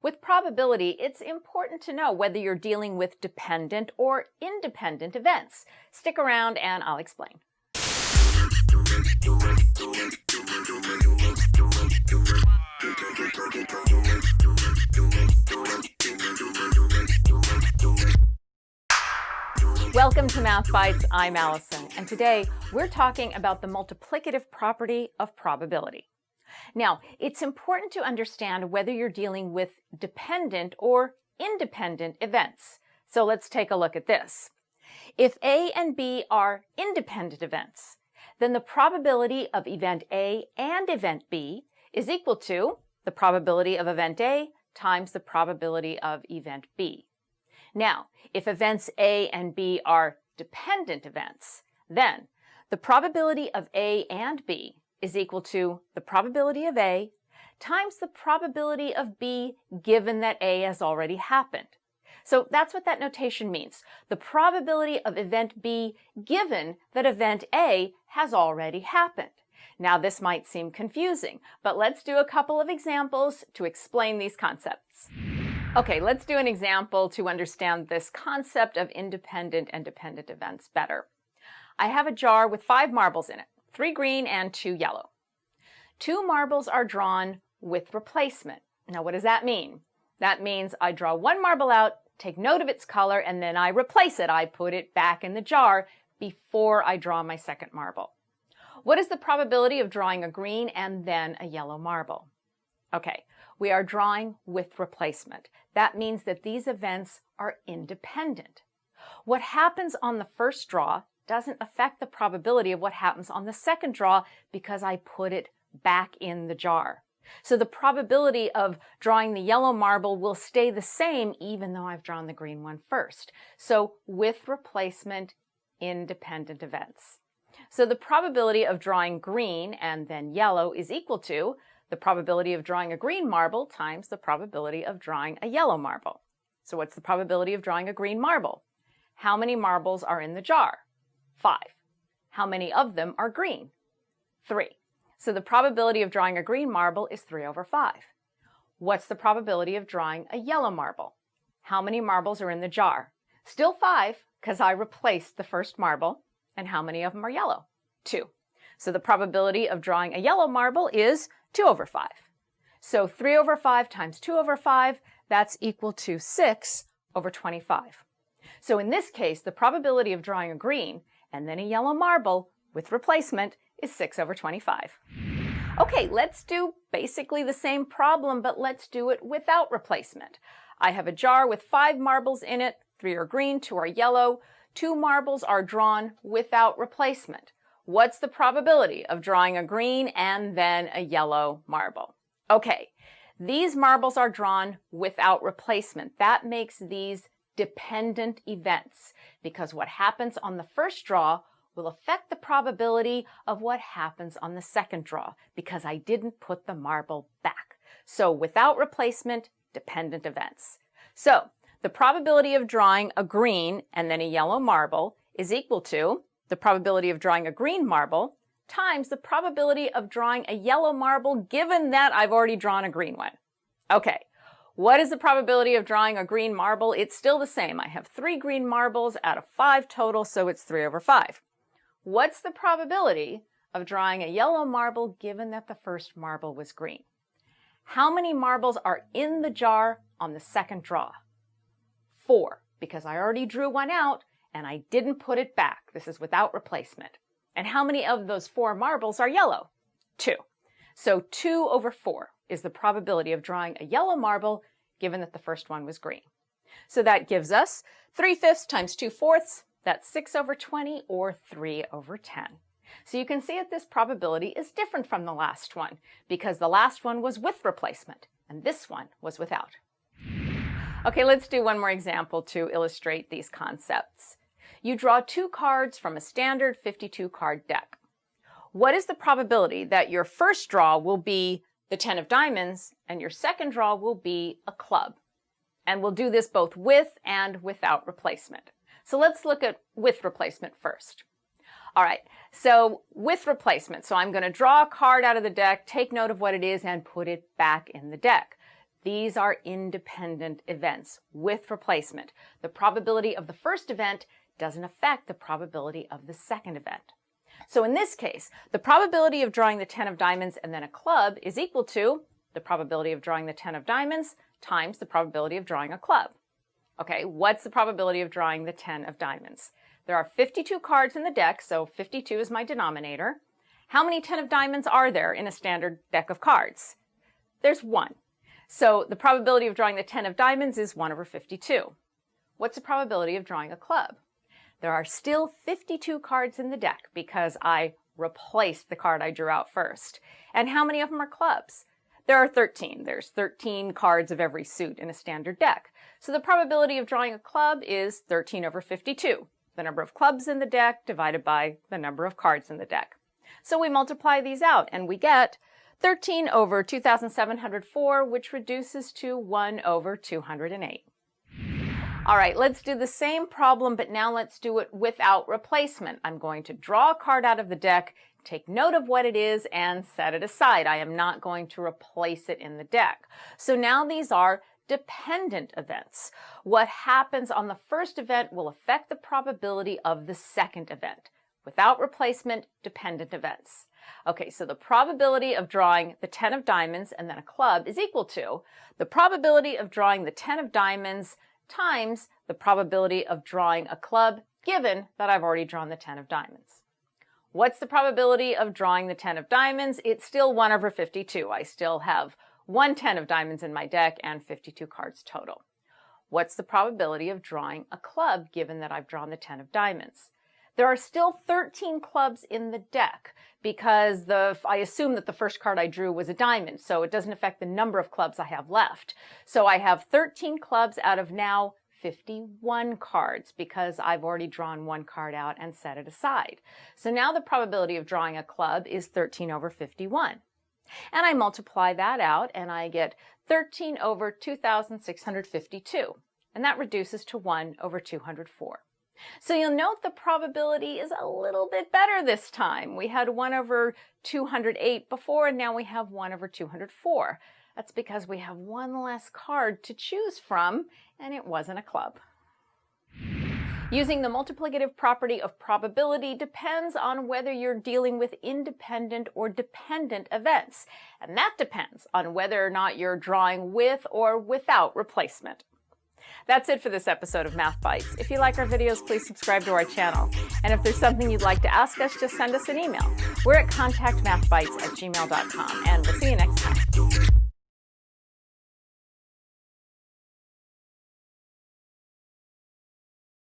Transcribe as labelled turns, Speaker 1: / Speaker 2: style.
Speaker 1: With probability, it's important to know whether you're dealing with dependent or independent events. Stick around and I'll explain. Welcome to Math Bytes. I'm Allison, and today we're talking about the multiplicative property of probability. Now, it's important to understand whether you're dealing with dependent or independent events. So let's take a look at this. If A and B are independent events, then the probability of event A and event B is equal to the probability of event A times the probability of event B. Now, if events A and B are dependent events, then the probability of A and B is equal to the probability of A times the probability of B given that A has already happened. So that's what that notation means. The probability of event B given that event A has already happened. Now this might seem confusing, but let's do a couple of examples to explain these concepts. Okay, let's do an example to understand this concept of independent and dependent events better. I have a jar with 5 marbles in it, 3 green and 2 yellow. 2 marbles are drawn with replacement. Now what does that mean? That means I draw 1 marble out, take note of its color, and then I replace it. I put it back in the jar before I draw my second marble. What is the probability of drawing a green and then a yellow marble? Okay, we are drawing with replacement. That means that these events are independent. What happens on the first draw doesn't affect the probability of what happens on the second draw because I put it back in the jar. So the probability of drawing the yellow marble will stay the same even though I've drawn the green one first. So with replacement, independent events. So the probability of drawing green and then yellow is equal to the probability of drawing a green marble times the probability of drawing a yellow marble. So what's the probability of drawing a green marble? How many marbles are in the jar? 5. How many of them are green? 3. So the probability of drawing a green marble is 3 over 5. What's the probability of drawing a yellow marble? How many marbles are in the jar? Still 5, because I replaced the first marble. And how many of them are yellow? 2. So the probability of drawing a yellow marble is 2 over 5. So 3 over 5 times 2 over 5, that's equal to 6 over 25. So in this case, the probability of drawing a green and then a yellow marble with replacement is 6 over 25. Okay, let's do basically the same problem, but let's do it without replacement. I have a jar with 5 marbles in it, 3 are green, 2 are yellow. 2 marbles are drawn without replacement. What's the probability of drawing a green and then a yellow marble? Okay, these marbles are drawn without replacement. That makes these dependent events because what happens on the first draw will affect the probability of what happens on the second draw because I didn't put the marble back. So without replacement, dependent events. So the probability of drawing a green and then a yellow marble is equal to the probability of drawing a green marble times the probability of drawing a yellow marble given that I've already drawn a green one. Okay, what is the probability of drawing a green marble? It's still the same. I have 3 green marbles out of 5 total, so it's 3 over 5. What's the probability of drawing a yellow marble given that the first marble was green? How many marbles are in the jar on the second draw? 4, because I already drew one out and I didn't put it back. This is without replacement. And how many of those 4 marbles are yellow? 2. So 2 over 4 is the probability of drawing a yellow marble given that the first one was green. So that gives us 3/5 times 2/4. That's 6 over 20 or 3 over 10. So you can see that this probability is different from the last one because the last one was with replacement and this one was without. Okay, let's do one more example to illustrate these concepts. You draw 2 cards from a standard 52 card deck. What is the probability that your first draw will be the 10 of diamonds and your second draw will be a club? And we'll do this both with and without replacement. So let's look at with replacement first. All right, so with replacement, so I'm going to draw a card out of the deck, take note of what it is, and put it back in the deck. These are independent events with replacement. The probability of the first event doesn't affect the probability of the second event. So in this case, the probability of drawing the 10 of diamonds and then a club is equal to the probability of drawing the 10 of diamonds times the probability of drawing a club. Okay, what's the probability of drawing the 10 of diamonds? There are 52 cards in the deck, so 52 is my denominator. How many 10 of diamonds are there in a standard deck of cards? There's 1. So the probability of drawing the 10 of diamonds is 1 over 52. What's the probability of drawing a club? There are still 52 cards in the deck because I replaced the card I drew out first. And how many of them are clubs? There are 13. There's 13 cards of every suit in a standard deck. So the probability of drawing a club is 13 over 52, the number of clubs in the deck divided by the number of cards in the deck. So we multiply these out and we get 13 over 2,704, which reduces to 1 over 208. All right, let's do the same problem, but now let's do it without replacement. I'm going to draw a card out of the deck, take note of what it is, and set it aside. I am not going to replace it in the deck. So now these are dependent events. What happens on the first event will affect the probability of the second event. Without replacement, dependent events. Okay, so the probability of drawing the 10 of diamonds and then a club is equal to the probability of drawing the 10 of diamonds times the probability of drawing a club, given that I've already drawn the 10 of diamonds. What's the probability of drawing the 10 of diamonds? It's still 1 over 52. I still have 1 10 of diamonds in my deck and 52 cards total. What's the probability of drawing a club, given that I've drawn the 10 of diamonds? There are still 13 clubs in the deck because I assume that the first card I drew was a diamond, so it doesn't affect the number of clubs I have left. So I have 13 clubs out of now 51 cards because I've already drawn 1 card out and set it aside. So now the probability of drawing a club is 13 over 51. And I multiply that out and I get 13 over 2,652. And that reduces to 1 over 204. So you'll note the probability is a little bit better this time. We had 1 over 208 before, and now we have 1 over 204. That's because we have 1 less card to choose from, and it wasn't a club. Using the multiplicative property of probability depends on whether you're dealing with independent or dependent events, and that depends on whether or not you're drawing with or without replacement. That's it for this episode of Math Bytes. If you like our videos, please subscribe to our channel. And if there's something you'd like to ask us, just send us an email. We're at contactmathbytes@gmail.com, and we'll see you next time.